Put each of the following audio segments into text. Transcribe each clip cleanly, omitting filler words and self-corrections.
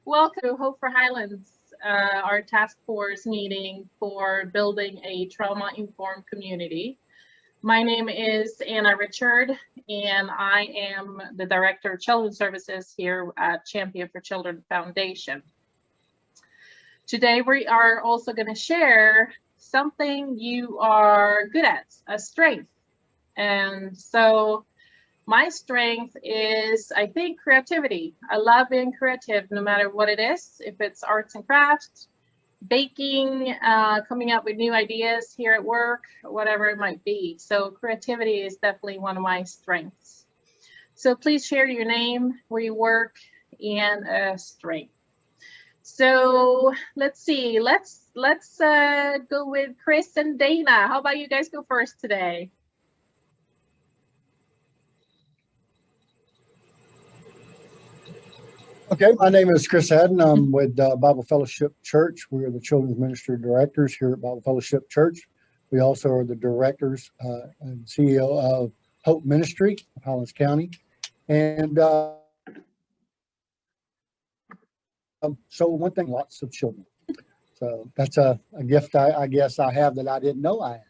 Welcome to Hope for Highlands, our task force meeting for building a trauma-informed community. My name is Anna Richard, and I am the Director of Children's Services here at Champion for Children Foundation. Today, we are also going to share something you are good at, a strength. And so my strength is, I think, creativity. I love being creative, no matter what it is, if it's arts and crafts, baking, coming up with new ideas here at work, whatever it might be. So creativity is definitely one of my strengths. So please share your name, where you work, and a strength. So let's see, let's go with Chris and Dana. How about you guys go first today? Okay, my name is Chris Haddon. I'm with Bible Fellowship Church. We're the Children's Ministry Directors here at Bible Fellowship Church. We also are the directors and CEO of Hope Ministry of Highlands County. And so one thing, lots of children. So that's a gift I guess I have that I didn't know I had.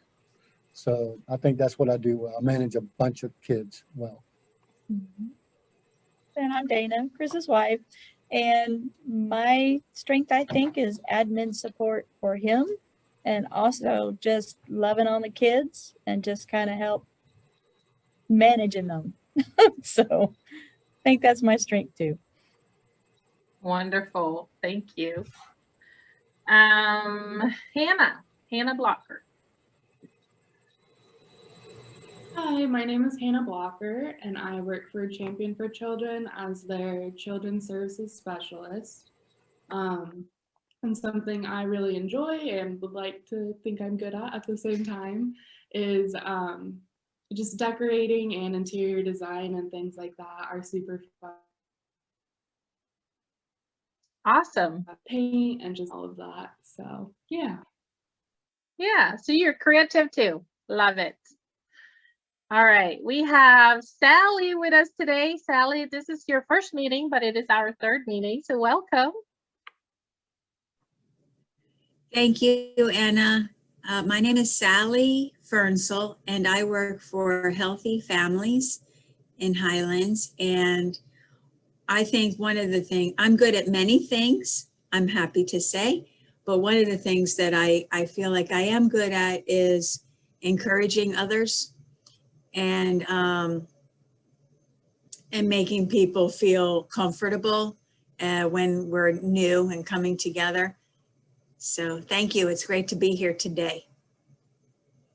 So I think that's what I do. I manage a bunch of kids well. Mm-hmm. And I'm Dana, Chris's wife, and my strength, I think, is admin support for him, and also just loving on the kids and just kind of help managing them. So I think that's my strength too. Wonderful, thank you. Hannah Blocker. Hi, my name is Hannah Blocker, and I work for Champion for Children as their Children's Services Specialist. And something I really enjoy and would like to think I'm good at the same time is just decorating and interior design and things like that are super fun. Awesome. Paint and just all of that. So, yeah. Yeah, so you're creative too. Love it. All right, we have Sally with us today. Sally, this is your first meeting, but it is our third meeting, so welcome. Thank you, Anna. My name is Sally Fernsel, and I work for Healthy Families in Highlands. And I think one of the things, I'm good at many things, I'm happy to say, but one of the things that I feel like I am good at is encouraging others and making people feel comfortable when we're new and coming together. So thank you. It's great to be here today.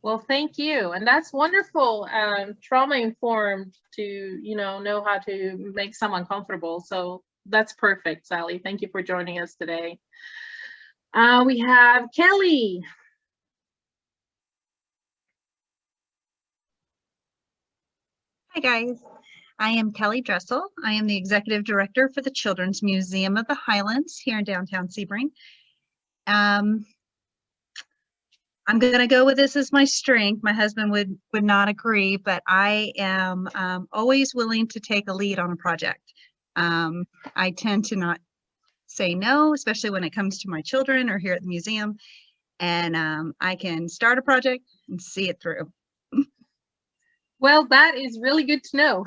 Well, thank you. And that's wonderful. Trauma informed to, know how to make someone comfortable. So that's perfect, Sally. Thank you for joining us today. We have Kelly. Hi guys, I am Kelly Dressel. I am the Executive Director for the Children's Museum of the Highlands here in downtown Sebring. I'm going to go with this as my strength. My husband would not agree, but I am always willing to take a lead on a project. I tend to not say no, especially when it comes to my children or here at the museum. And I can start a project and see it through. Well, that is really good to know.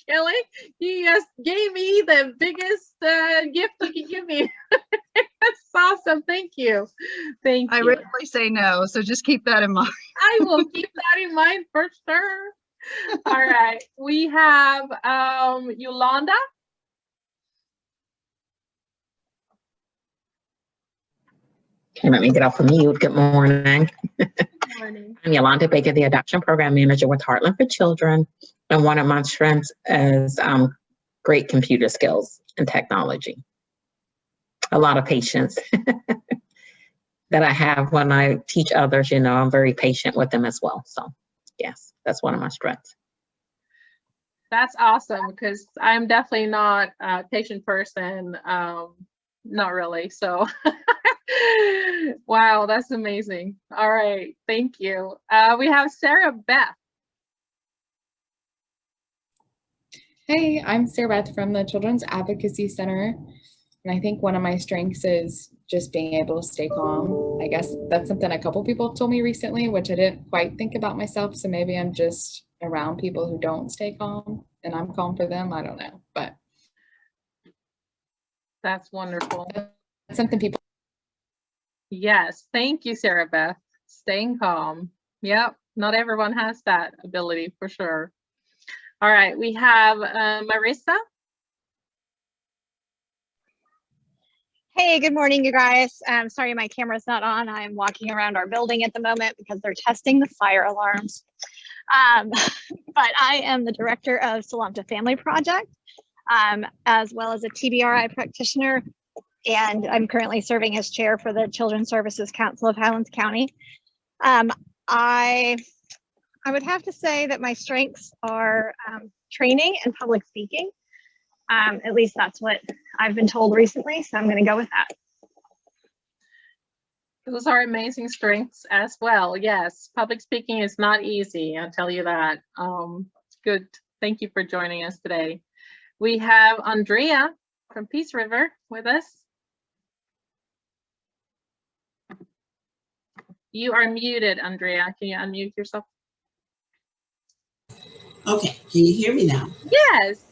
Kelly, you just gave me the biggest gift you can give me. That's awesome. Thank you. Thank you. I rarely say no, so just keep that in mind. I will keep that in mind for sure. All right. We have Yolanda. Okay, let me get off of mute. Good morning. Good morning. I'm Yolanda Baker, the Adoption Program Manager with Heartland for Children. And one of my strengths is great computer skills and technology. A lot of patience that I have when I teach others. I'm very patient with them as well. So yes, that's one of my strengths. That's awesome, because I'm definitely not a patient person. Not really. So wow, that's amazing. All right. Thank you. We have Sarah Beth. Hey, I'm Sarah Beth from the Children's Advocacy Center. And I think one of my strengths is just being able to stay calm. I guess that's something a couple people have told me recently, which I didn't quite think about myself. So maybe I'm just around people who don't stay calm and I'm calm for them. I don't know, but That's wonderful. it's something people. Yes, thank you, Sarah Beth. Staying calm. Yep, not everyone has that ability for sure. All right, we have Marissa. Hey, good morning, you guys. Sorry, my camera's not on. I'm walking around our building at the moment because they're testing the fire alarms. But I am the director of Salamta Family Project, as well as a TBRI practitioner. And I'm currently serving as chair for the Children's Services Council of Highlands County. I would have to say that my strengths are training and public speaking. At least that's what I've been told recently, so I'm going to go with that. Those are amazing strengths as well. Yes, public speaking is not easy, I'll tell you that. Good. Thank you for joining us today. We have Andrea from Peace River with us. You are muted, Andrea. Can you unmute yourself? Okay, can you hear me now? Yes.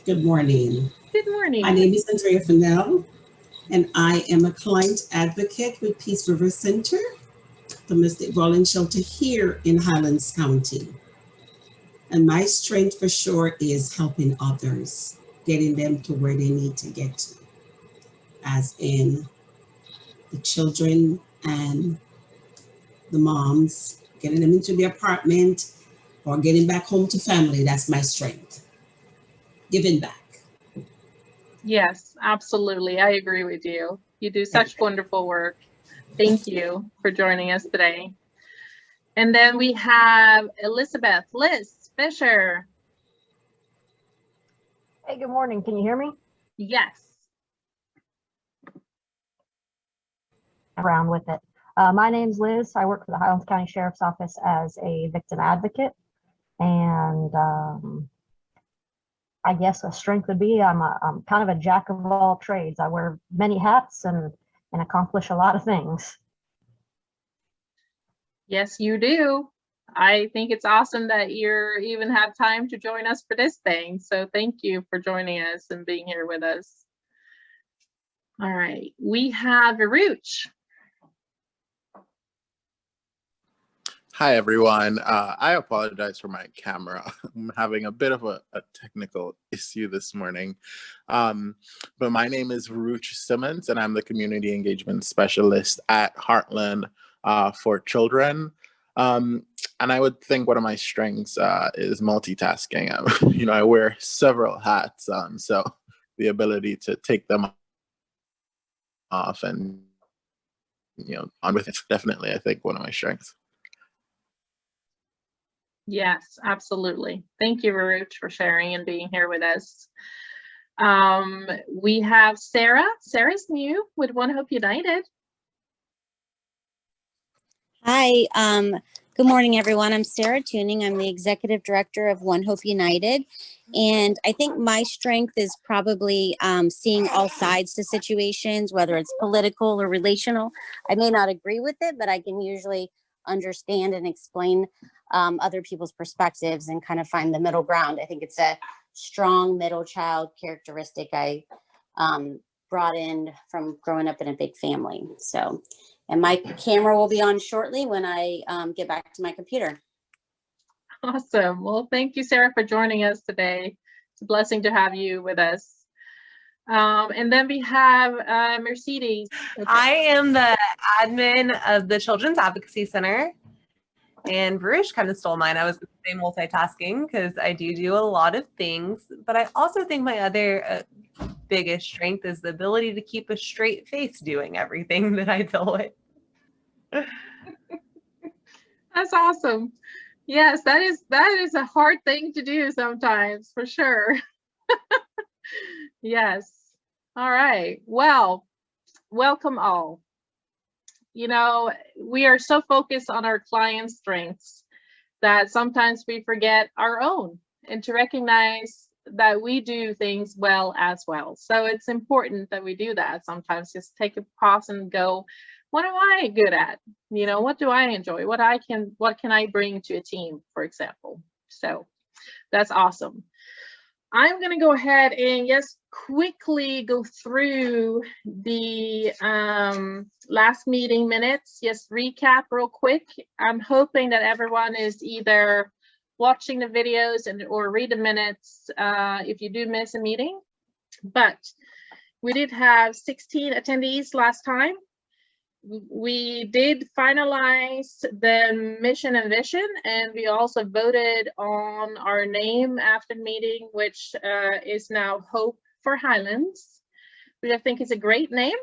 Good morning. Good morning. My name is Andrea Fennell, and I am a client advocate with Peace River Center, domestic violence shelter here in Highlands County. And my strength for sure is helping others, getting them to where they need to get to, as in the children and the moms, getting them into the apartment or getting back home to family. That's my strength. Giving back. Yes, absolutely. I agree with you. You do such wonderful work. Thank you for joining us today. And then we have Elizabeth, Liz Fisher. Hey, good morning. Can you hear me? Yes. Around with it. My name's Liz. I work for the Highlands County Sheriff's Office as a victim advocate. And I guess a strength would be I'm kind of a jack of all trades. I wear many hats and accomplish a lot of things. Yes, you do. I think it's awesome that you even have time to join us for this thing. So thank you for joining us and being here with us. All right, we have Aruch. Hi, everyone. I apologize for my camera. I'm having a bit of a technical issue this morning. But my name is Ruch Simmons, and I'm the Community Engagement Specialist at Heartland for Children. And I would think one of my strengths is multitasking. I wear several hats, so the ability to take them off and, on with it, definitely, I think, one of my strengths. Yes, absolutely. Thank you, Aruch, for sharing and being here with us. We have Sarah. Sarah's new with One Hope United. Hi, good morning, everyone. I'm Sarah Tuning. I'm the Executive Director of One Hope United. And I think my strength is probably seeing all sides to situations, whether it's political or relational. I may not agree with it, but I can usually understand and explain other people's perspectives and kind of find the middle ground. I think it's a strong middle child characteristic I brought in from growing up in a big family. So, and my camera will be on shortly when I get back to my computer. Awesome. Well, thank you, Sarah, for joining us today. It's a blessing to have you with us. And then we have Mercedes. I am the admin of the Children's Advocacy Center. And Varush kind of stole mine. I was going to say multitasking because I do a lot of things. But I also think my other biggest strength is the ability to keep a straight face doing everything that I deal with. That's awesome. Yes, that is a hard thing to do sometimes, for sure. Yes. All right. Well, welcome all. We are so focused on our clients' strengths that sometimes we forget our own, and to recognize that we do things well as well. So it's important that we do that sometimes. Just take a pause and go, what am I good at? You know, what do I enjoy? What can I bring to a team, for example? So that's awesome. I'm going to go ahead and just quickly go through the last meeting minutes, just recap real quick. I'm hoping that everyone is either watching the videos or read the minutes if you do miss a meeting. But we did have 16 attendees last time. We did finalize the mission and vision, and we also voted on our name after the meeting, which is now Hope for Highlands, which I think is a great name.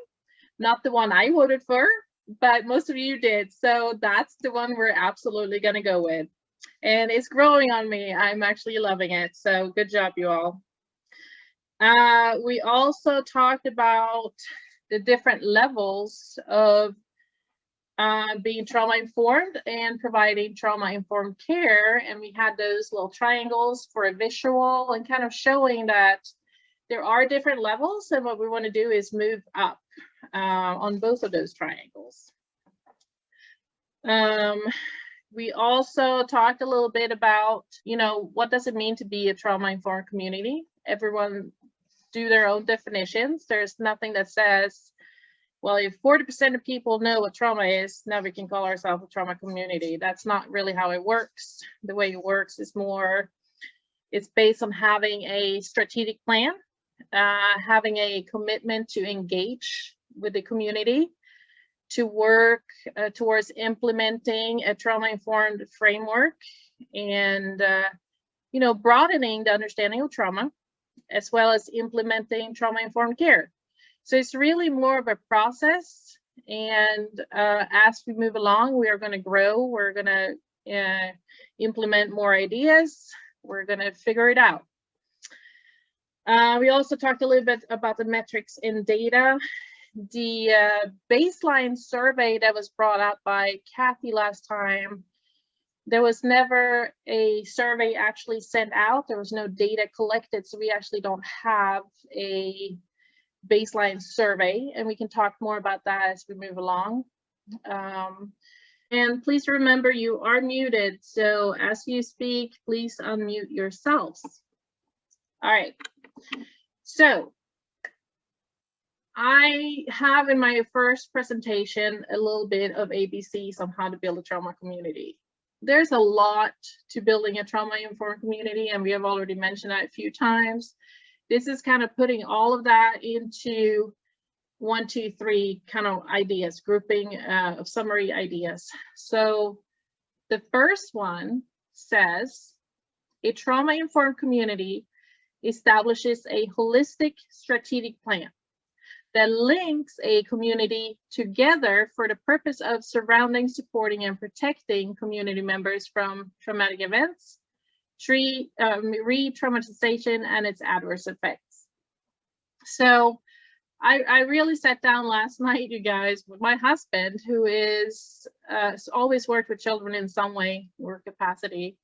Not the one I voted for, but most of you did. So that's the one we're absolutely going to go with. And it's growing on me. I'm actually loving it. So good job, you all. We also talked about the different levels of being trauma-informed and providing trauma-informed care. And we had those little triangles for a visual and kind of showing that there are different levels. And what we want to do is move up on both of those triangles. We also talked a little bit about, you know, what does it mean to be a trauma-informed community? Everyone do their own definitions. There's nothing that says, well, if 40% of people know what trauma is, now we can call ourselves a trauma community. That's not really how it works. The way it works is more, it's based on having a strategic plan, having a commitment to engage with the community, to work towards implementing a trauma-informed framework, and you know, broadening the understanding of trauma, as well as implementing trauma-informed care. So it's really more of a process, and as we move along, we are going to grow. We're going to implement more ideas. We're going to figure it out. We also talked a little bit about the metrics and data. The baseline survey that was brought up by Kathy last time, there was never a survey actually sent out. There was no data collected, so we actually don't have a baseline survey, and we can talk more about that as we move along. And please remember, you are muted, so as you speak, please unmute yourselves. All right, so I have in my first presentation a little bit of ABCs on how to build a trauma community. There's a lot to building a trauma-informed community, and we have already mentioned that a few times. This is kind of putting all of that into 1, 2, 3 kind of ideas, grouping of summary ideas. So the first one says, a trauma-informed community establishes a holistic strategic plan that links a community together for the purpose of surrounding, supporting, and protecting community members from traumatic events, re-traumatization, and its adverse effects. So I really sat down last night, you guys, with my husband, who is always worked with children in some way or capacity.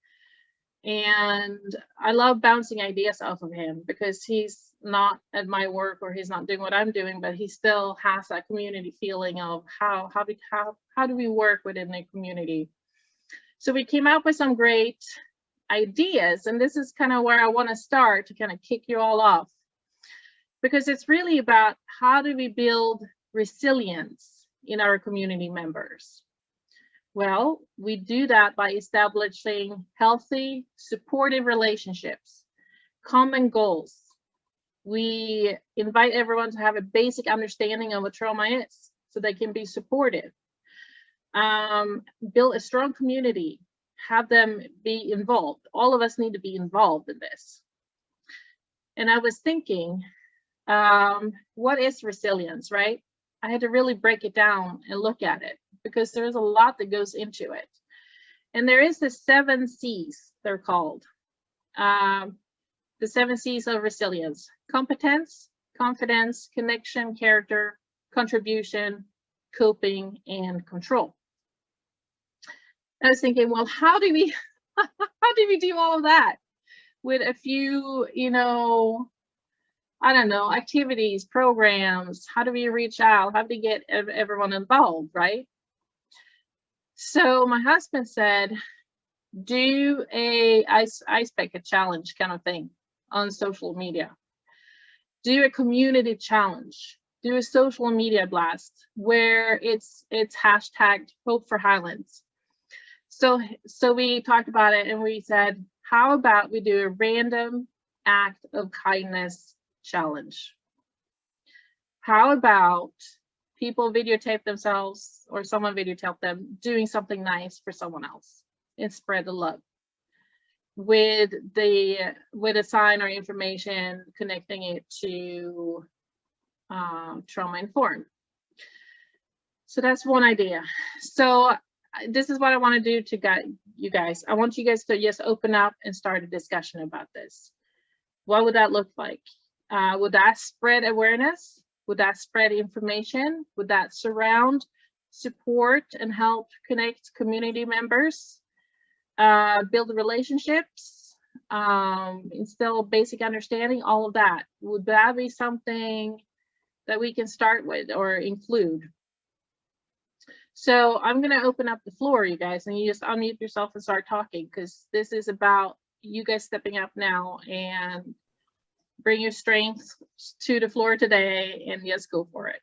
And I love bouncing ideas off of him because he's not at my work or he's not doing what I'm doing, but he still has that community feeling of how do we work within a community. So we came up with some great ideas, and this is kind of where I want to start to kind of kick you all off, because it's really about how do we build resilience in our community members. Well, we do that by establishing healthy, supportive relationships, common goals. We invite everyone to have a basic understanding of what trauma is so they can be supportive. Build a strong community, have them be involved. All of us need to be involved in this. And I was thinking, what is resilience, right? I had to really break it down and look at it because there's a lot that goes into it. And there is the 7 C's, they're called. The 7 C's of resilience: competence, confidence, connection, character, contribution, coping, and control. I was thinking, well, how do we do all of that? with a few, I don't know, activities, programs. How do we reach out? How do we get everyone involved, right? So my husband said, do a ice bucket challenge kind of thing on social media. Do a community challenge. Do a social media blast where it's hashtagged Hope for Highlands. So we talked about it and we said, how about we do a random act of kindness challenge? How about people videotape themselves or someone videotape them doing something nice for someone else and spread the love with a sign or information connecting it to trauma informed. So that's one idea. So this is what I want to do to guide you guys. I want you guys to just open up and start a discussion about this. What would that look like? Would that spread awareness? Would that spread information? Would that surround, support, and help connect community members? Build relationships, instill basic understanding, all of that. Would that be something that we can start with or include? So I'm going to open up the floor, you guys, and you just unmute yourself and start talking, because this is about you guys stepping up now and bring your strengths to the floor today and just go for it.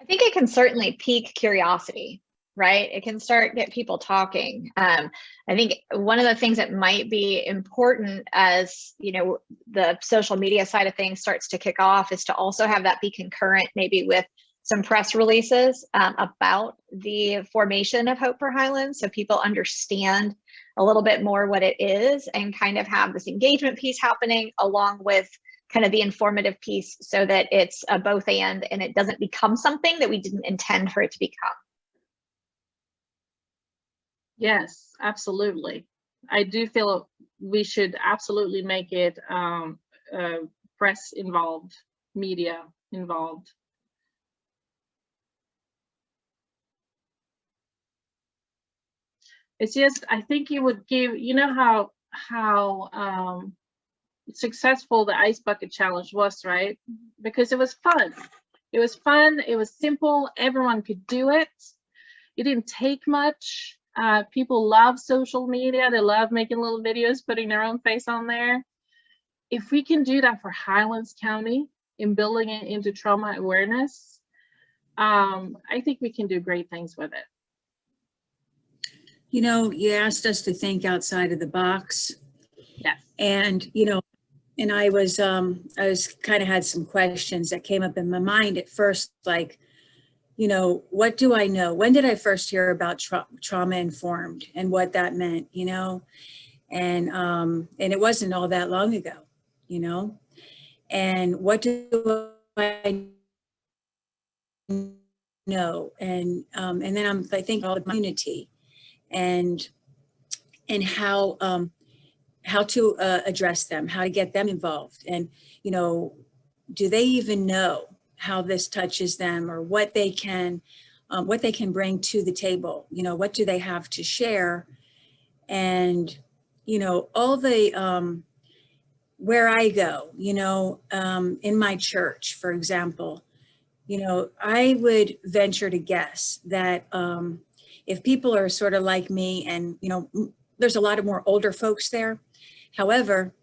I think it can certainly pique curiosity, right? It can get people talking. I think one of the things that might be important as, the social media side of things starts to kick off is to also have that be concurrent, maybe with some press releases about the formation of Hope for Highlands, so people understand a little bit more what it is and kind of have this engagement piece happening along with kind of the informative piece, so that it's a both and it doesn't become something that we didn't intend for it to become. Yes, absolutely. I do feel we should absolutely make it press involved, media involved. It's just, I think you would give, how successful the ice bucket challenge was, right? Because it was fun. It was fun. It was simple. Everyone could do it. It didn't take much. People love social media. They love making little videos, putting their own face on there. If we can do that for Highlands County in building it into trauma awareness, I think we can do great things with it. You asked us to think outside of the box. Yes. And, and I was kind of had some questions that came up in my mind at first, like, what do I know? When did I first hear about trauma informed and what that meant, and it wasn't all that long ago, and what do I know? And then I think all the community and how to address them, how to get them involved, and do they even know how this touches them, or what they can bring to the table? What do they have to share? And all the where I go, in my church, for example, I would venture to guess that if people are sort of like me, and there's a lot of more older folks there. However,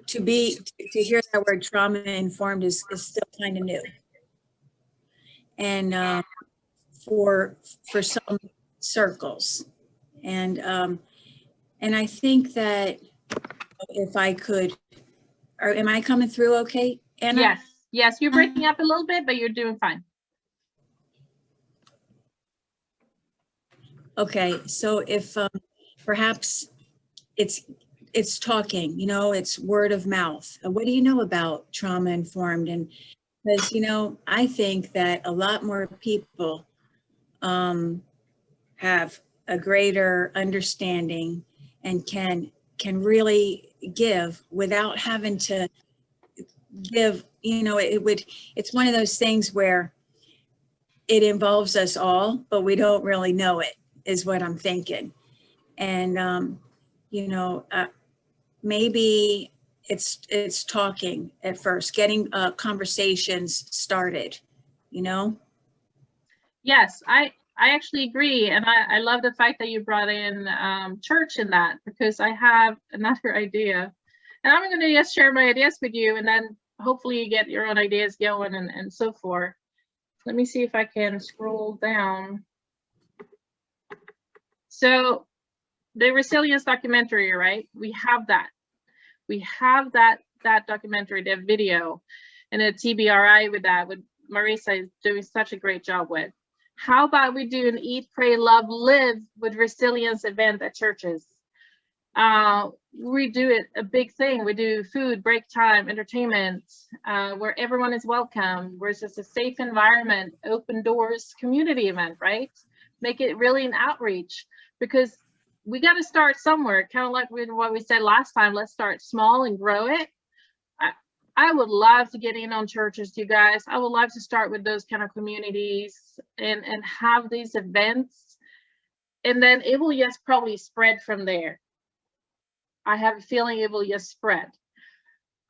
to hear that word trauma informed is still kind of new, and for some circles, and I think that if I could, or am I coming through okay, Anna? Yes, you're breaking up a little bit, but you're doing fine. Okay, so if perhaps it's talking, it's word of mouth. What do you know about trauma informed? And because, I think that a lot more people have a greater understanding and can really give without having to give, it's one of those things where it involves us all, but we don't really know it, is what I'm thinking. And, maybe it's talking at first, getting conversations started, you know? Yes, I actually agree. And I love the fact that you brought in church in that, because I have another idea. And I'm going to just share my ideas with you, and then hopefully you get your own ideas going and so forth. Let me see if I can scroll down. So the resilience documentary, right? We have that. We have that documentary, that video, and a TBRI with that, with Marisa is doing such a great job with. How about we do an Eat, Pray, Love, Live with resilience event at churches? We do it a big thing. We do food, break time, entertainment, where everyone is welcome, where it's just a safe environment, open doors, community event, right? Make it really an outreach, because we got to start somewhere. Kind of like what we said last time, let's start small and grow it. I would love to get in on churches, you guys. I would love to start with those kind of communities and have these events, and then it will just probably spread from there. I have a feeling it will just spread.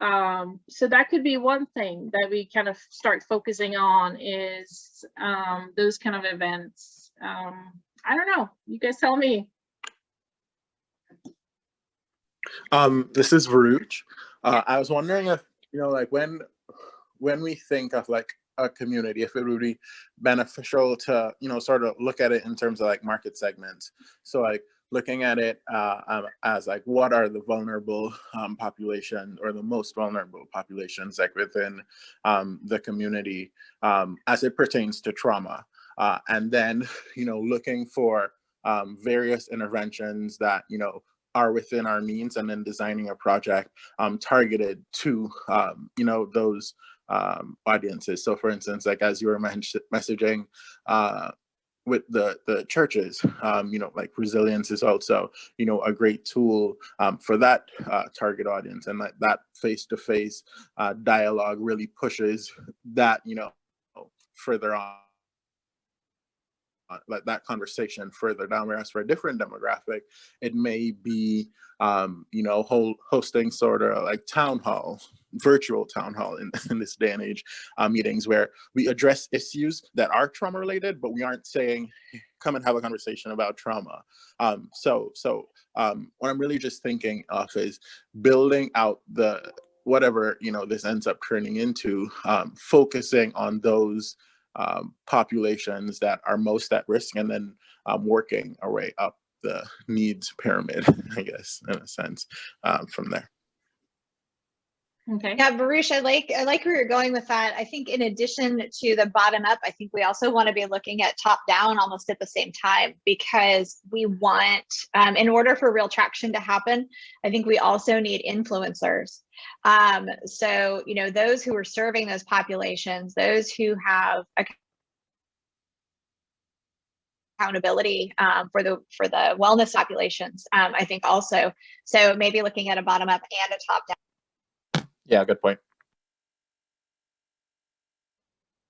So that could be one thing that we kind of start focusing on, is those kind of events. I don't know. You guys tell me. This is Varuch. I was wondering if, like when we think of like a community, if it would be beneficial to, sort of look at it in terms of like market segments. So like looking at it as like, what are the vulnerable population, or the most vulnerable populations like within the community as it pertains to trauma. And then, looking for various interventions that, are within our means, and then designing a project targeted to, those audiences. So for instance, like as you were messaging with the churches, like resilience is also, a great tool for that target audience, and that face-to-face dialogue really pushes that, further on. Like that conversation further down. Whereas for a different demographic, it may be, hosting sort of like virtual town hall in this day and age meetings, where we address issues that are trauma related, but we aren't saying, come and have a conversation about trauma. So what I'm really just thinking of is building out whatever, this ends up turning into, focusing on those populations that are most at risk, and then working our way up the needs pyramid, I guess, in a sense, from there. Okay. Yeah, Baruch, I like where you're going with that. I think in addition to the bottom up, I think we also want to be looking at top down almost at the same time, because we want, in order for real traction to happen, I think we also need influencers. So, those who are serving those populations, those who have accountability for the wellness populations, I think also. So maybe looking at a bottom up and a top down. Yeah, good point.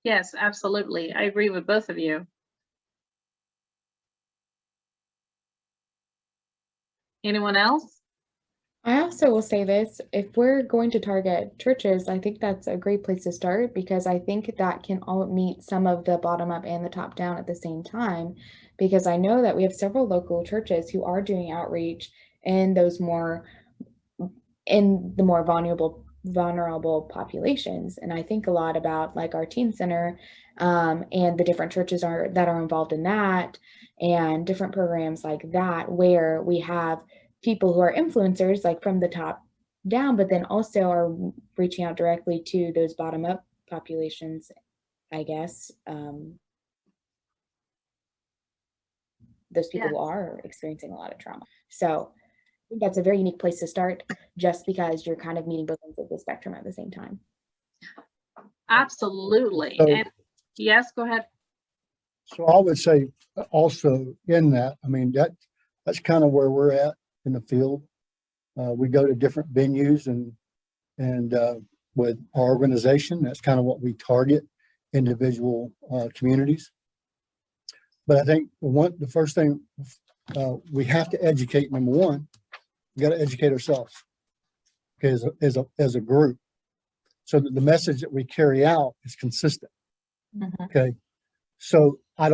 Yes, absolutely. I agree with both of you. Anyone else? I also will say this, if we're going to target churches, I think that's a great place to start, because I think that can all meet some of the bottom up and the top down at the same time, because I know that we have several local churches who are doing outreach in the more vulnerable populations. And I think a lot about like our teen center and the different churches that are involved in that, and different programs like that, where we have people who are influencers, like from the top down, but then also are reaching out directly to those bottom up populations, I guess. Those people who are experiencing a lot of trauma. So I think that's a very unique place to start, just because you're kind of meeting both ends of the spectrum at the same time. Absolutely. So- And yes, go ahead. So I would say also in that, I mean, that's kind of where we're at in the field. We go to different venues and with our organization, that's kind of what we target, individual communities. But I think the first thing we have to educate, number one, we got to educate ourselves. okay, as a group, so that the message that we carry out is consistent. Okay, so I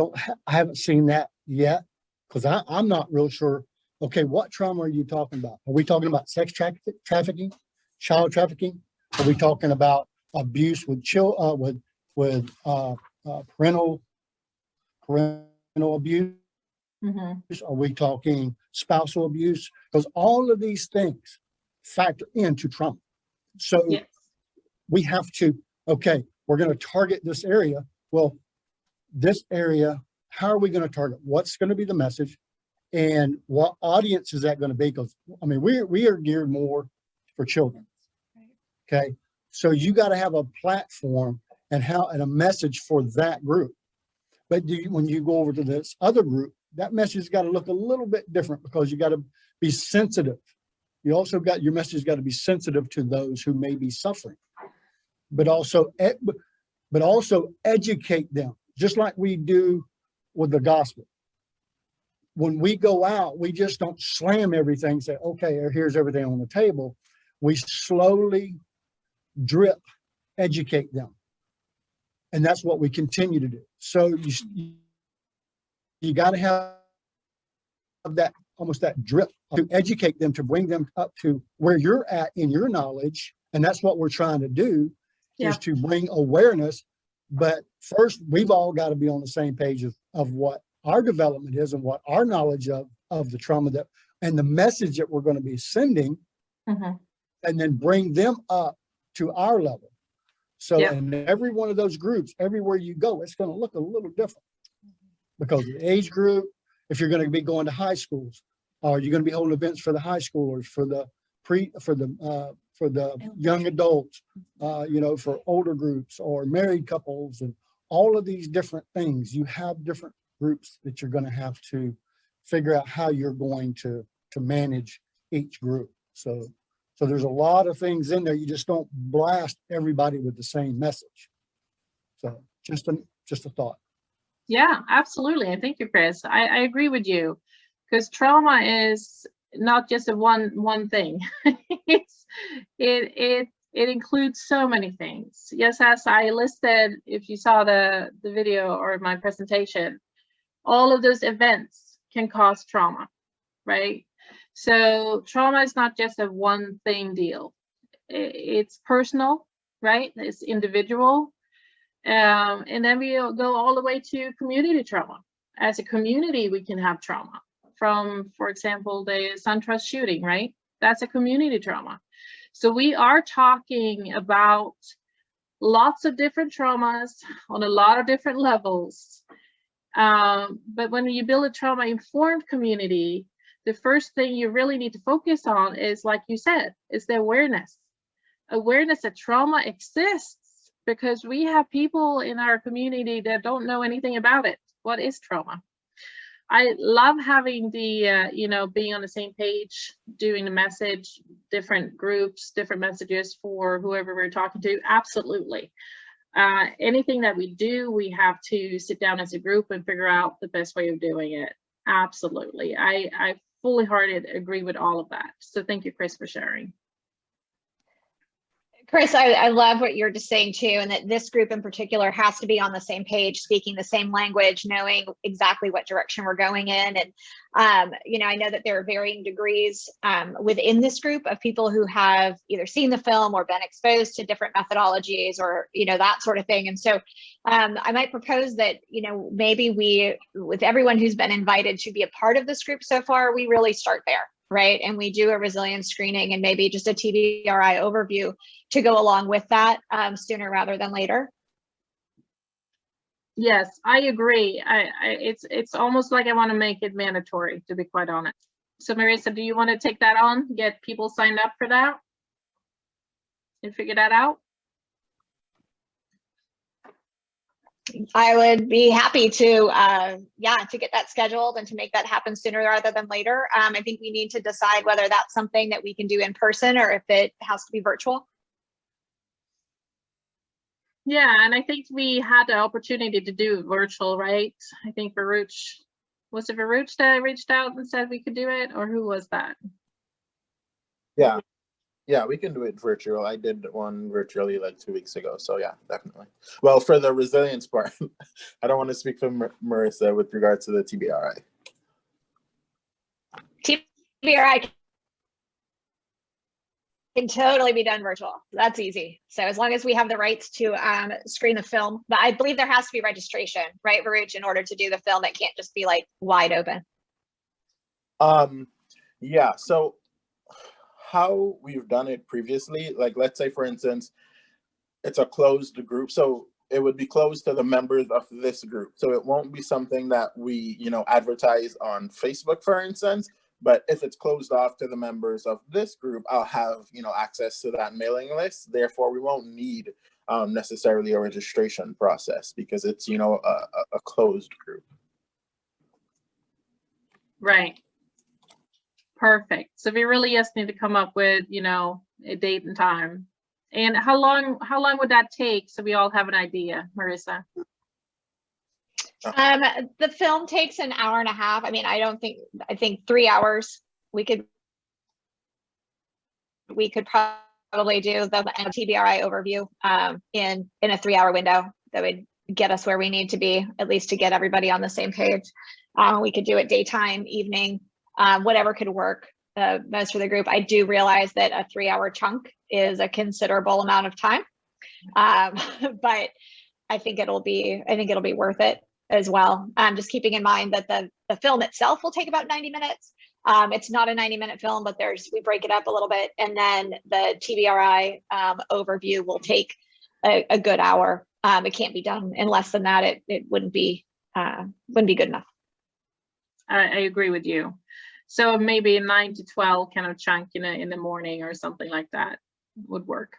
haven't seen that yet, because I'm not real sure. Okay, what trauma are you talking about? Are we talking about sex trafficking, child trafficking? Are we talking about abuse with parental abuse? Are we talking spousal abuse? Because all of these things factor into trauma. So Yes. we have to, okay, we're going to target this area. Well, this area, how are we going to target? What's going to be the message? And what audience is that going to be? Because I mean, we are geared more for children. Okay. So you got to have a platform and a message for that group. But when you go over to this other group, that message has got to look a little bit different, because you got to be sensitive. You also got your message got to be sensitive to those who may be suffering, but also educate them, just like we do with the gospel. When we go out, we just don't slam everything and say, okay, here's everything on the table. We slowly drip educate them. And that's what we continue to do. So you got to have that, almost that drip to educate them, to bring them up to where you're at in your knowledge. And that's what we're trying to do, is to bring awareness. But first, we've all got to be on the same page of what our development is and what our knowledge of the trauma and the message that we're going to be sending, and then bring them up to our level. So in every one of those groups, everywhere you go, it's going to look a little different, because the age group, if you're going to be going to high schools, or you're going to be holding events for the high schoolers, for the young adults, for older groups or married couples, and all of these different things, you have different groups that you're going to have to figure out how you're going to manage each group. So there's a lot of things in there. You just don't blast everybody with the same message. So just a thought. Yeah, absolutely. And thank you, Chris. I agree with you, because trauma is not just a one thing. it includes so many things. Yes, as I listed, if you saw the video or my presentation, all of those events can cause trauma, right? So trauma is not just a one thing deal. It's personal, right? It's individual. And then we go all the way to community trauma. As a community, we can have trauma from, for example, the SunTrust shooting, right? That's a community trauma. So we are talking about lots of different traumas on a lot of different levels. But when you build a trauma-informed community, the first thing you really need to focus on is, like you said, is the awareness. Awareness that trauma exists, because we have people in our community that don't know anything about it. What is trauma? I love having the, being on the same page, doing the message, different groups, different messages for whoever we're talking to. Absolutely. Anything that we do, we have to sit down as a group and figure out the best way of doing it. Absolutely. I fully hearted agree with all of that. So thank you, Chris, for sharing. Chris, I love what you're just saying too, and that this group in particular has to be on the same page, speaking the same language, knowing exactly what direction we're going in. And, I know that there are varying degrees within this group of people who have either seen the film or been exposed to different methodologies or, that sort of thing. And so I might propose that, maybe we, with everyone who's been invited to be a part of this group so far, we really start there. Right. And we do a resilience screening and maybe just a TBRI overview to go along with that sooner rather than later. Yes, I agree. It's almost like I want to make it mandatory, to be quite honest. So Marissa, do you want to take that on, get people signed up for that and figure that out? I would be happy to, to get that scheduled and to make that happen sooner rather than later. I think we need to decide whether that's something that we can do in person or if it has to be virtual. Yeah, and I think we had the opportunity to do virtual, right? I think was it Varuch that reached out and said we could do it, or who was that? Yeah. Yeah, we can do it virtual. I did one virtually like 2 weeks ago. So yeah, definitely. Well, for the resilience part, I don't want to speak for Marissa with regards to the TBRI. TBRI can totally be done virtual. That's easy. So as long as we have the rights to screen the film, but I believe there has to be registration, right, Varuch, in order to do the film. It can't just be like wide open. Yeah, so how we've done it previously, like let's say for instance, it's a closed group. So it would be closed to the members of this group. So it won't be something that we, advertise on Facebook, for instance. But if it's closed off to the members of this group, I'll have, access to that mailing list. Therefore, we won't need necessarily a registration process because it's, a closed group. Right. Perfect. So we really just need to come up with, a date and time. And how long would that take? So we all have an idea, Marissa. The film takes an hour and a half. I mean, I think 3 hours. We could probably do the TBRI overview in a 3-hour window. That would get us where we need to be, at least to get everybody on the same page. We could do it daytime, evening, whatever could work best for the group. I do realize that a 3-hour chunk is a considerable amount of time, but I think it'll be worth it as well. Just keeping in mind that the film itself will take about 90 minutes. It's not a 90-minute film, but we break it up a little bit, and then the TBRI overview will take a good hour. It can't be done in less than that. It wouldn't be good enough. I agree with you. So maybe a 9 to 12 kind of chunk in the morning or something like that would work.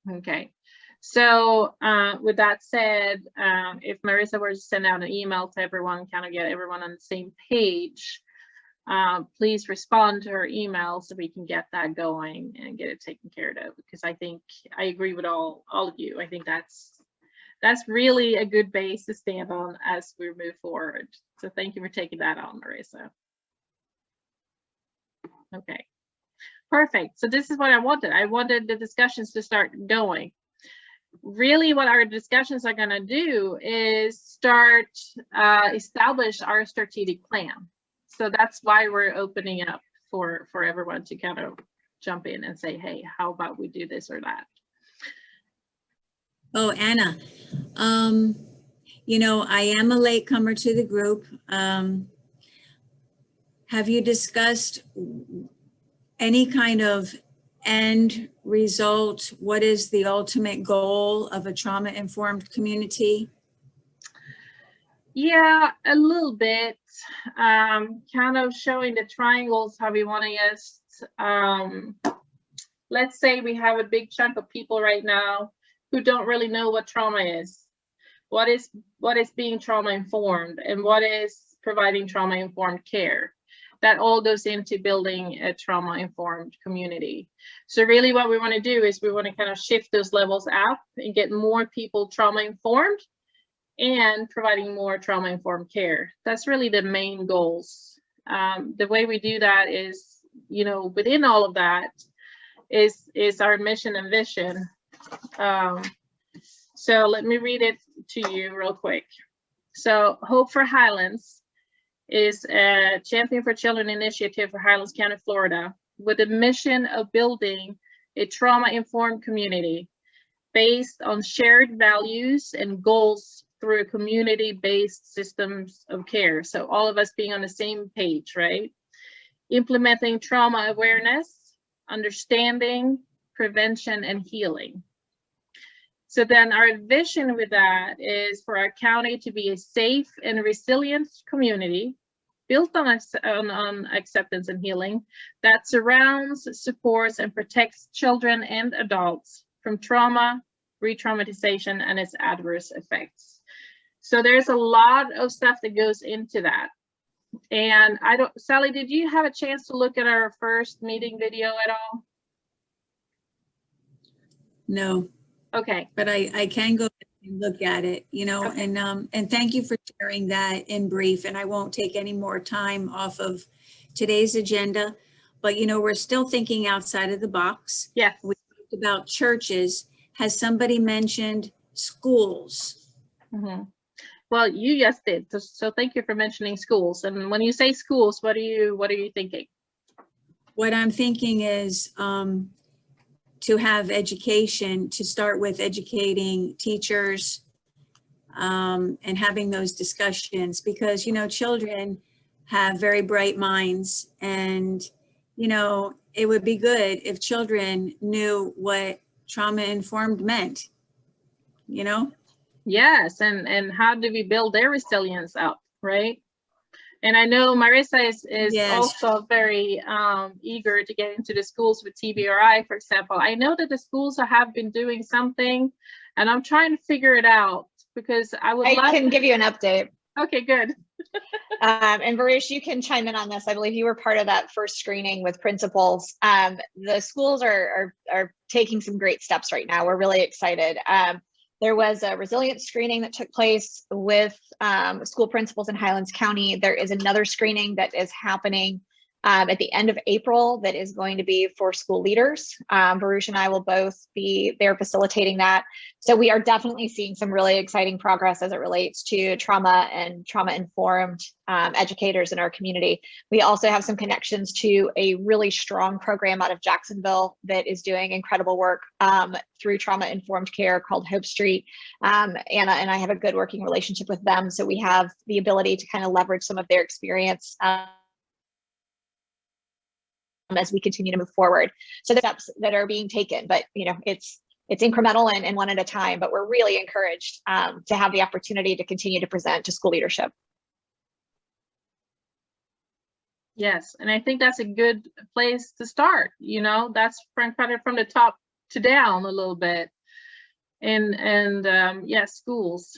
Okay. So with that said, if Marissa were to send out an email to everyone, kind of get everyone on the same page, please respond to her email so we can get that going and get it taken care of. Because I think I agree with all of you. I think that's really a good base to stand on as we move forward. So thank you for taking that on, Marissa. Okay, perfect. So this is what I wanted. I wanted the discussions to start going. Really what our discussions are going to do is establish our strategic plan. So that's why we're opening up for everyone to kind of jump in and say, hey, how about we do this or that? Oh, Anna, I am a latecomer to the group. Have you discussed any kind of end result? What is the ultimate goal of a trauma-informed community? Yeah, a little bit. Kind of showing the triangles, how we want to just, let's say we have a big chunk of people right now who don't really know what trauma is. What is being trauma informed, and what is providing trauma informed care. That all goes into building a trauma informed community. So really what we want to do is we want to kind of shift those levels up and get more people trauma informed and providing more trauma informed care. That's really the main goals. The way we do that is, within all of that is our mission and vision. So let me read it to you real quick. So Hope for Highlands is a Champion for Children initiative for Highlands County, Florida, with a mission of building a trauma-informed community based on shared values and goals through a community-based systems of care. So all of us being on the same page, right? Implementing trauma awareness, understanding, prevention, and healing. So then our vision with that is for our county to be a safe and resilient community built on acceptance and healing that surrounds, supports, and protects children and adults from trauma, re-traumatization, and its adverse effects. So there's a lot of stuff that goes into that. And Sally, did you have a chance to look at our first meeting video at all? No. Okay. But I can go and look at it, okay. And thank you for sharing that in brief. And I won't take any more time off of today's agenda. but we're still thinking outside of the box. Yes. We talked about churches. Has somebody mentioned schools? Mm-hmm. Well, you just did. So thank you for mentioning schools. And when you say schools, what are you thinking? What I'm thinking is to have education, to start with educating teachers and having those discussions, because, children have very bright minds, and, it would be good if children knew what trauma-informed meant, Yes, and how do we build their resilience up, right? And I know Marissa is Yes. also very eager to get into the schools with TBRI, for example. I know that the schools have been doing something, and I'm trying to figure it out because I can give you an update. Okay, good. And Varush, you can chime in on this. I believe you were part of that first screening with principals. The schools are taking some great steps right now. We're really excited. There was a resilience screening that took place with school principals in Highlands County. There is another screening that is happening at the end of April that is going to be for school leaders. Varush and I will both be there facilitating that. So we are definitely seeing some really exciting progress as it relates to trauma and trauma-informed educators in our community. We also have some connections to a really strong program out of Jacksonville that is doing incredible work through trauma-informed care called Hope Street. Anna and I have a good working relationship with them. So we have the ability to kind of leverage some of their experience as we continue to move forward. So the steps that are being taken, but it's incremental and one at a time, but we're really encouraged to have the opportunity to continue to present to school leadership. Yes, and I think that's a good place to start. That's kind of from the top to down a little bit, and yes, schools.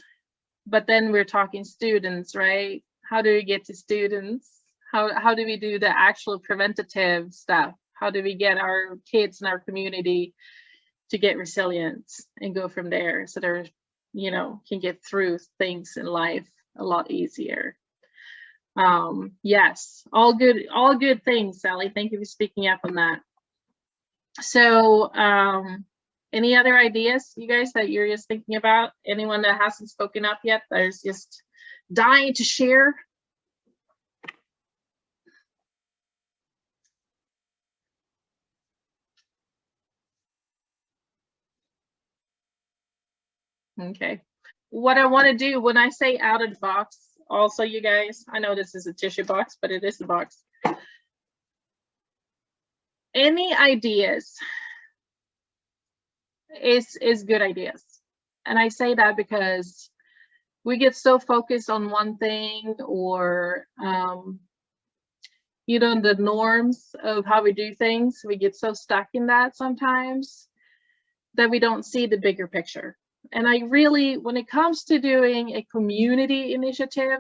But then we're talking students, right? How do we get to students? How do we do the actual preventative stuff? How do we get our kids in our community to get resilience and go from there so they're, can get through things in life a lot easier? Yes, all good things, Sally. Thank you for speaking up on that. So any other ideas, you guys, that you're just thinking about? Anyone that hasn't spoken up yet, that is just dying to share? Okay. What I want to do when I say out of the box, also, you guys, I know this is a tissue box, but it is a box. Any ideas is good ideas. And I say that because we get so focused on one thing, or the norms of how we do things. We get so stuck in that sometimes that we don't see the bigger picture. And I really, when it comes to doing a community initiative,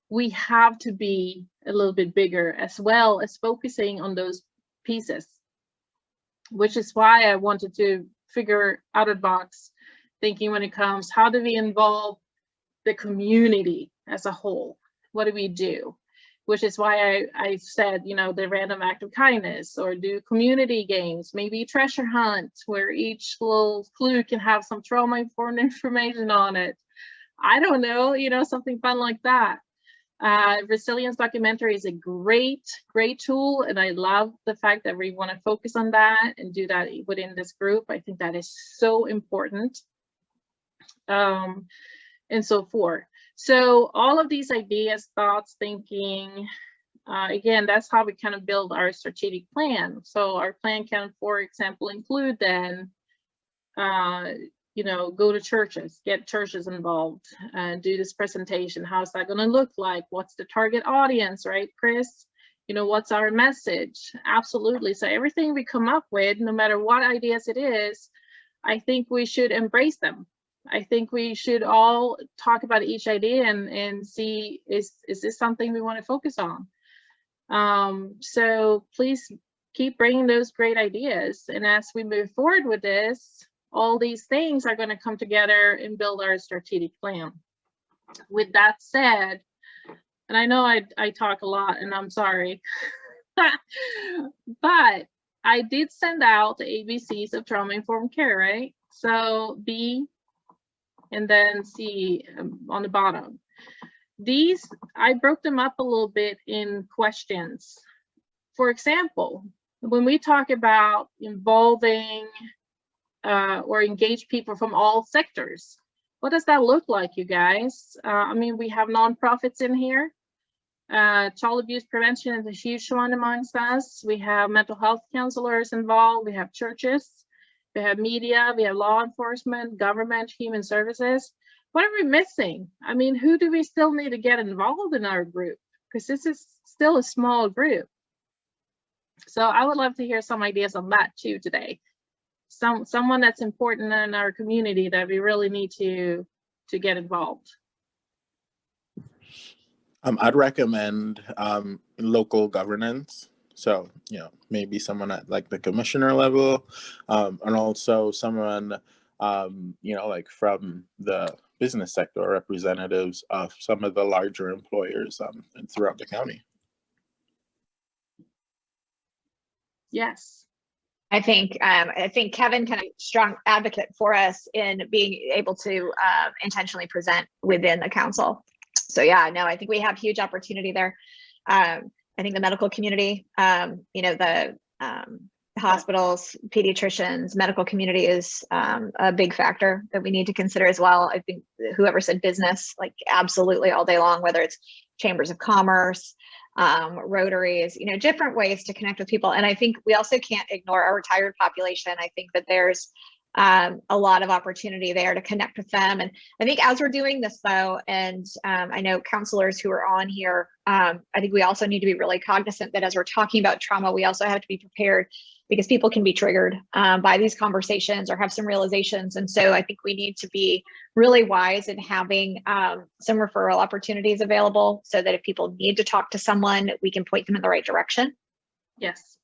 we have to be a little bit bigger, as well as focusing on those pieces, which is why I wanted to figure out a box thinking when it comes, how do we involve the community as a whole? What do we do? Which is why I said, the random act of kindness, or do community games, maybe treasure hunt, where each little clue can have some trauma-informed information on it. I don't know, something fun like that. Resilience documentary is a great tool, and I love the fact that we want to focus on that and do that within this group. I think that is so important, and so forth. So all of these ideas, thoughts, thinking, again, that's how we kind of build our strategic plan. So our plan can, for example, include then, go to churches, get churches involved, do this presentation. How's that going to look like? What's the target audience, right, Chris? What's our message? Absolutely. So everything we come up with, no matter what ideas it is, I think we should embrace them. I think we should all talk about each idea and see, is this something we want to focus on? So please keep bringing those great ideas. And as we move forward with this, all these things are going to come together and build our strategic plan. With that said, and I know I talk a lot, and I'm sorry, But I did send out the ABCs of trauma-informed care, right? So B and then C on the bottom. These, I broke them up a little bit in questions. For example, when we talk about involving or engage people from all sectors, what does that look like, you guys? I mean, we have nonprofits in here. Child abuse prevention is a huge one amongst us. We have mental health counselors involved. We have churches. We have media. We have law enforcement, government, human services. What are we missing? I mean, who do we still need to get involved in our group? Because this is still a small group. So I would love to hear some ideas on that too today. Someone that's important in our community that we really need to get involved. I'd recommend local governance. So, you know, maybe someone at like the commissioner level, and also someone, you know, like from the business sector, representatives of some of the larger employers throughout the county. Yes. I think Kevin can be a strong advocate for us in being able to intentionally present within the council. So yeah, no, I think we have huge opportunity there. I think the medical community, you know, the hospitals, pediatricians, medical community is a big factor that we need to consider as well. I think whoever said business, like absolutely all day long, whether it's chambers of commerce, Rotaries, you know, different ways to connect with people. And I think we also can't ignore our retired population. I think that there's a lot of opportunity there to connect with them. And I think as we're doing this though, and I know counselors who are on here, I think we also need to be really cognizant that as we're talking about trauma, we also have to be prepared because people can be triggered by these conversations or have some realizations. And so I think we need to be really wise in having some referral opportunities available so that if people need to talk to someone, we can point them in the right direction. Yes.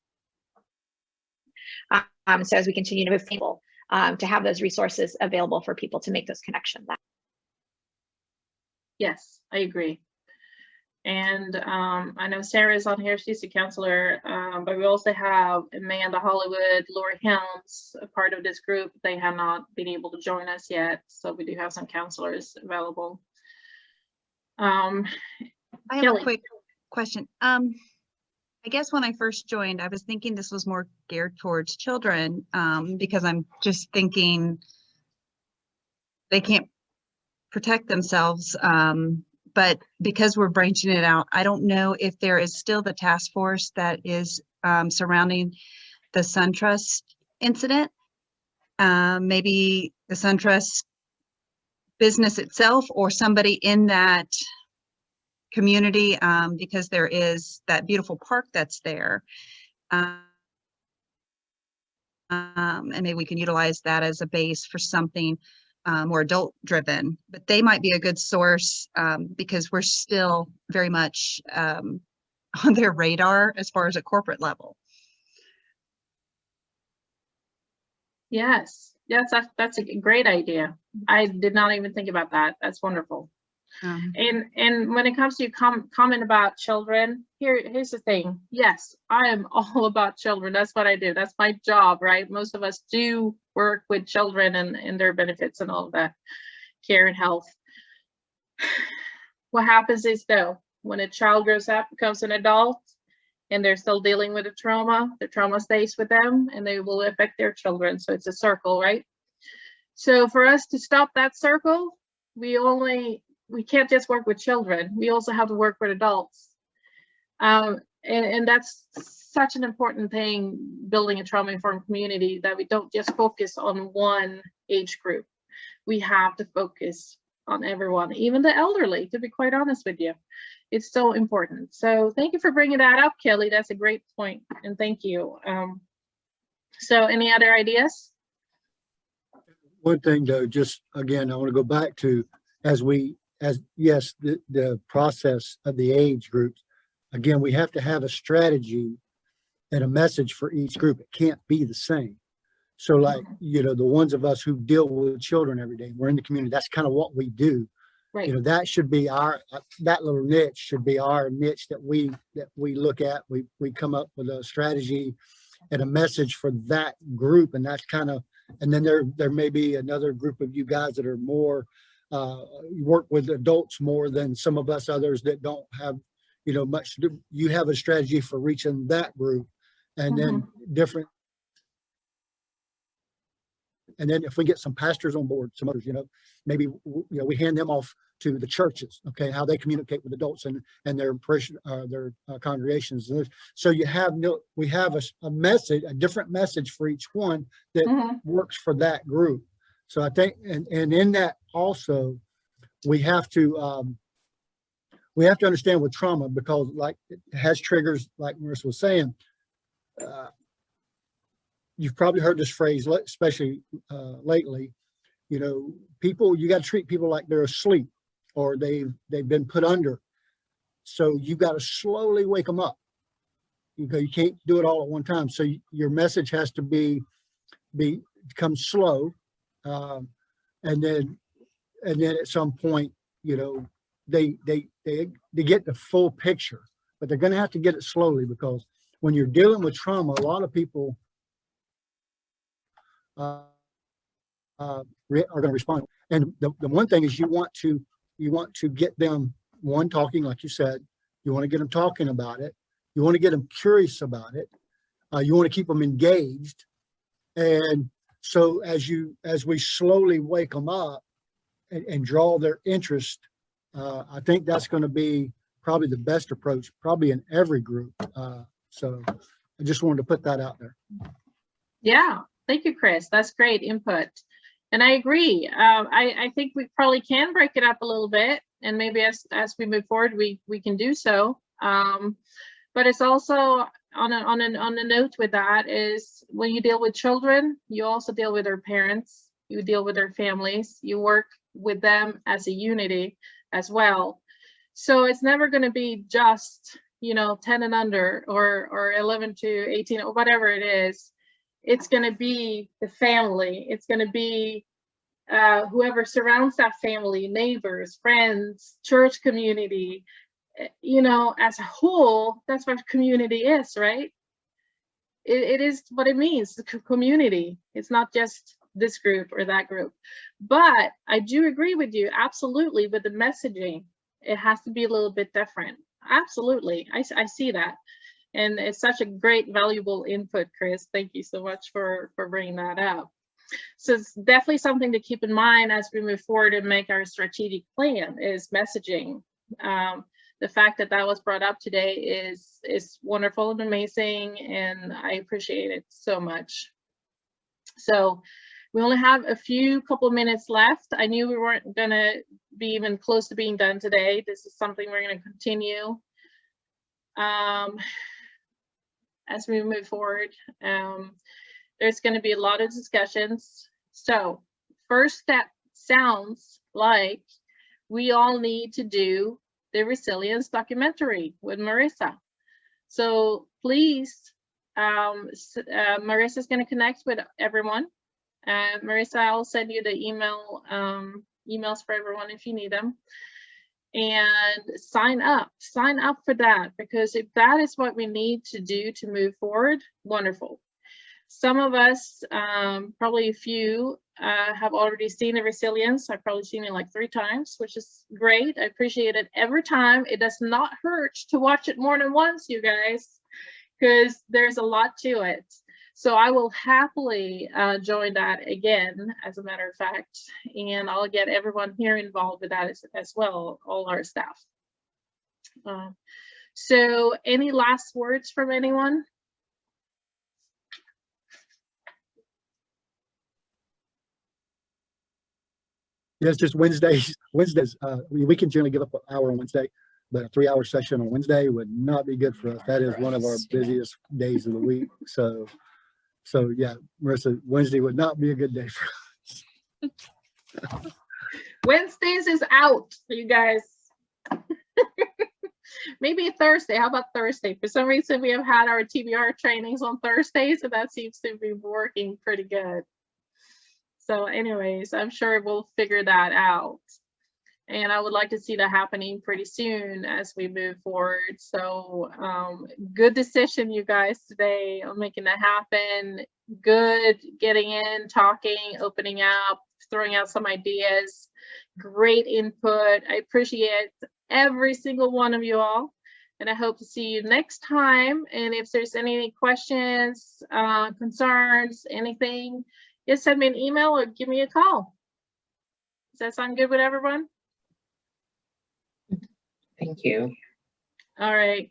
So as we continue to move people, to have those resources available for people to make those connections. Yes, I agree. And I know Sarah is on here, she's a counselor, but we also have Amanda Hollywood, Lori Helms, a part of this group. They have not been able to join us yet, so we do have some counselors available. I have Kelly. a quick question. I guess when I first joined, I was thinking this was more geared towards children because I'm just thinking they can't protect themselves. But because we're branching it out, I don't know if there is still the task force that is surrounding the SunTrust incident. Maybe the SunTrust business itself or somebody in that community, because there is that beautiful park that's there. And maybe we can utilize that as a base for something more adult driven, but they might be a good source because we're still very much on their radar as far as a corporate level. Yes, that's a great idea. I did not even think about that. That's wonderful. And when it comes to comment about children, here's the thing. Yes, I am all about children. That's what I do. That's my job, right? Most of us do work with children and their benefits and all of that, care and health. What happens is though, when a child grows up, becomes an adult, and they're still dealing with the trauma stays with them and they will affect their children. So it's a circle, right? So for us to stop that circle, we can't just work with children. We also have to work with adults. And that's such an important thing, building a trauma-informed community, that we don't just focus on one age group. We have to focus on everyone, even the elderly, to be quite honest with you. It's so important. So thank you for bringing that up, Kelly. That's a great point, and thank you. So any other ideas? One thing though, just again, I want to go back to yes, the process of the age groups. Again, we have to have a strategy and a message for each group. It can't be the same. So like, you know, the ones of us who deal with children every day, we're in the community, that's kind of what we do. Right. You know, that should be our, that little niche should be our niche that we look at. We come up with a strategy and a message for that group. And that's kind of, and then there may be another group of you guys that are more, work with adults more than some of us others that don't have, you know, much. You have a strategy for reaching that group, and then different. And then if we get some pastors on board, some others, you know, maybe, you know, we hand them off to the churches, okay, how they communicate with adults and their congregations. So you have we have a message, a different message for each one that works for that group. So I think, and in that also, we have to understand with trauma, because like it has triggers, like Marissa was saying. You've probably heard this phrase, especially lately. You know, people, you got to treat people like they're asleep or they've been put under. So you got to slowly wake them up. You can't do it all at one time. So your message has to become slow, and then at some point, you know, they get the full picture, but they're going to have to get it slowly, because when you're dealing with trauma, a lot of people are going to respond. And the one thing is you want to get them, one, talking, like you said. You want to get them talking about it. You want to get them curious about it. You want to keep them engaged. And so as we slowly wake them up and draw their interest, I think that's going to be probably the best approach, probably in every group. So I just wanted to put that out there. Yeah. Thank you, Chris. That's great input. And I agree. I think we probably can break it up a little bit, and maybe as we move forward, we can do so. But it's also on a note with that is, when you deal with children, you also deal with their parents, you deal with their families, you work with them as a unity as well. So it's never going to be just, you know, 10 and under or 11 to 18 or whatever it is. It's going to be the family. It's going to be whoever surrounds that family, neighbors, friends, church community. You know, as a whole, that's what community is, right? It is what it means, the community. It's not just this group or that group. But I do agree with you, absolutely, with the messaging. It has to be a little bit different. Absolutely, I see that. And it's such a great, valuable input, Chris. Thank you so much for bringing that up. So it's definitely something to keep in mind as we move forward and make our strategic plan, is messaging. The fact that was brought up today is wonderful and amazing, and I appreciate it so much. So we only have a couple minutes left. I knew we weren't gonna be even close to being done today. This is something we're gonna continue as we move forward. There's going to be a lot of discussions. So first step sounds like we all need to do the resilience documentary with Marissa. So please, Marissa's going to connect with everyone. Marissa, I'll send you the emails for everyone if you need them. And sign up for that, because if that is what we need to do to move forward, wonderful. Some of us, probably a few, have already seen the resilience. I've probably seen it like 3 times, which is great. I appreciate it every time. It does not hurt to watch it more than once, you guys, because there's a lot to it. So I will happily join that again, as a matter of fact, and I'll get everyone here involved with that as well, all our staff. So any last words from anyone? Yes, just Wednesdays. We can generally give up an hour on Wednesday, but a 3-hour session on Wednesday would not be good for us. That is one of our busiest days of the week. So yeah, Marissa, Wednesday would not be a good day for us. Wednesdays is out, you guys. Maybe Thursday. How about Thursday? For some reason, we have had our TBR trainings on Thursdays, and that seems to be working pretty good. So anyways, I'm sure we'll figure that out. And I would like to see that happening pretty soon as we move forward. So good decision, you guys, today on making that happen. Good getting in, talking, opening up, throwing out some ideas. Great input. I appreciate every single one of you all. And I hope to see you next time. And if there's any questions, concerns, anything, just send me an email or give me a call. Does that sound good with everyone? Thank you. All right.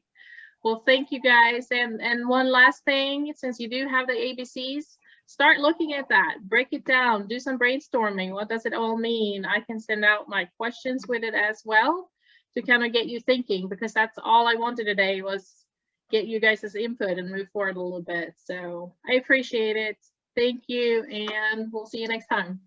Well, thank you guys. And one last thing, since you do have the ABCs, start looking at that, break it down, do some brainstorming. What does it all mean? I can send out my questions with it as well to kind of get you thinking, because that's all I wanted today was get you guys' input and move forward a little bit. So I appreciate it. Thank you, and we'll see you next time.